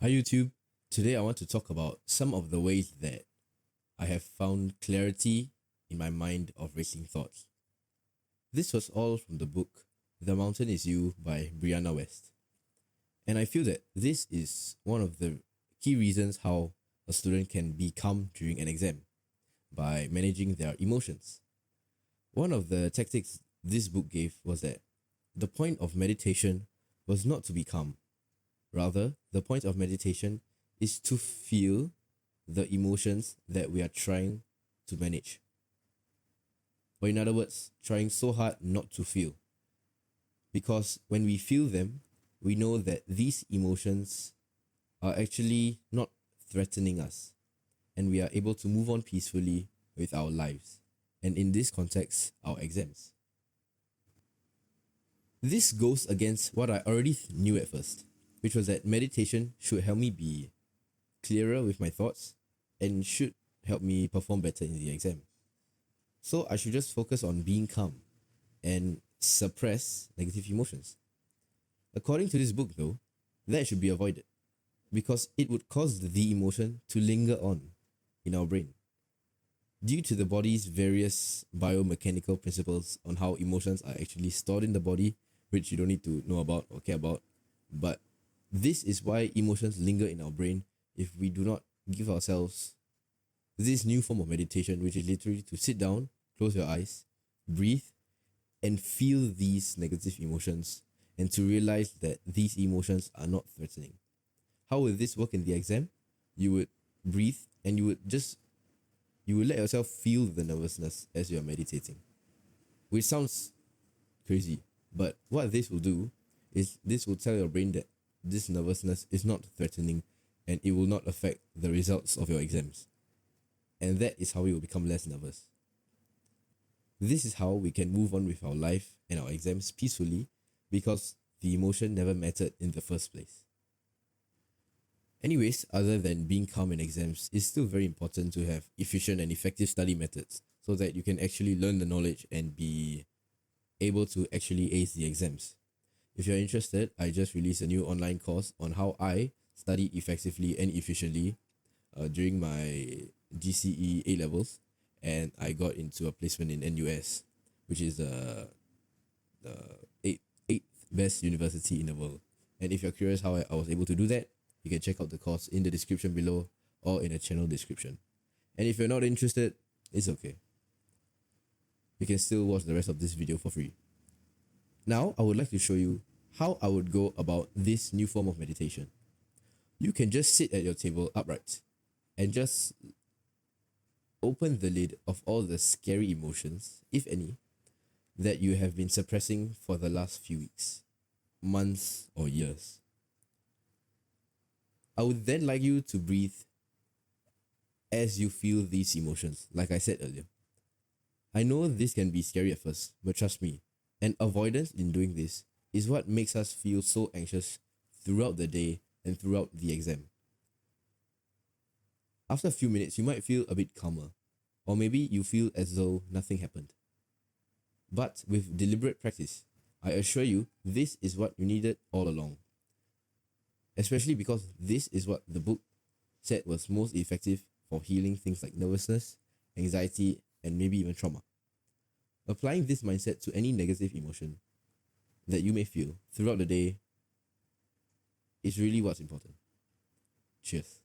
Hi YouTube. Today I want to talk about some of the ways that I have found clarity in my mind of racing thoughts. This was all from the book The Mountain Is You by Brianna West. And I feel that this is one of the key reasons how a student can be calm during an exam by managing their emotions. One of the tactics this book gave was that the point of meditation was not to be calm. Rather, the point of meditation is to feel the emotions that we are trying to manage. Or, in other words, trying so hard not to feel. Because when we feel them, we know that these emotions are actually not threatening us, and we are able to move on peacefully with our lives, and in this context, our exams. This goes against what I already knew at first, which was that meditation should help me be clearer with my thoughts and should help me perform better in the exam. So I should just focus on being calm and suppress negative emotions. According to this book, though, that should be avoided because it would cause the emotion to linger on in our brain. Due to the body's various biomechanical principles on how emotions are actually stored in the body, which you don't need to know about or care about, but this is why emotions linger in our brain if we do not give ourselves this new form of meditation, which is literally to sit down, close your eyes, breathe, and feel these negative emotions and to realize that these emotions are not threatening. How will this work in the exam? You would breathe and you would let yourself feel the nervousness as you are meditating, which sounds crazy, but what this will do is this will tell your brain that this nervousness is not threatening and it will not affect the results of your exams. And that is how you will become less nervous. This is how we can move on with our life and our exams peacefully because the emotion never mattered in the first place. Anyways, other than being calm in exams, it's still very important to have efficient and effective study methods so that you can actually learn the knowledge and be able to actually ace the exams. If you're interested, I just released a new online course on how I studied effectively and efficiently during my GCE A levels, and I got into a placement in NUS, which is the eighth best university in the world. And if you're curious how I was able to do that, you can check out the course in the description below or in the channel description. And if you're not interested, it's okay. You can still watch the rest of this video for free. Now, I would like to show you how I would go about this new form of meditation. You can just sit at your table upright and just open the lid of all the scary emotions, if any, that you have been suppressing for the last few weeks, months, or years. I would then like you to breathe as you feel these emotions, like I said earlier. I know this can be scary at first, but trust me, an avoidance in doing this is what makes us feel so anxious throughout the day and throughout the exam. After a few minutes, you might feel a bit calmer, or maybe you feel as though nothing happened. But with deliberate practice, I assure you, this is what you needed all along. Especially because this is what the book said was most effective for healing things like nervousness, anxiety, and maybe even trauma. Applying this mindset to any negative emotion that you may feel throughout the day is really what's important. Cheers.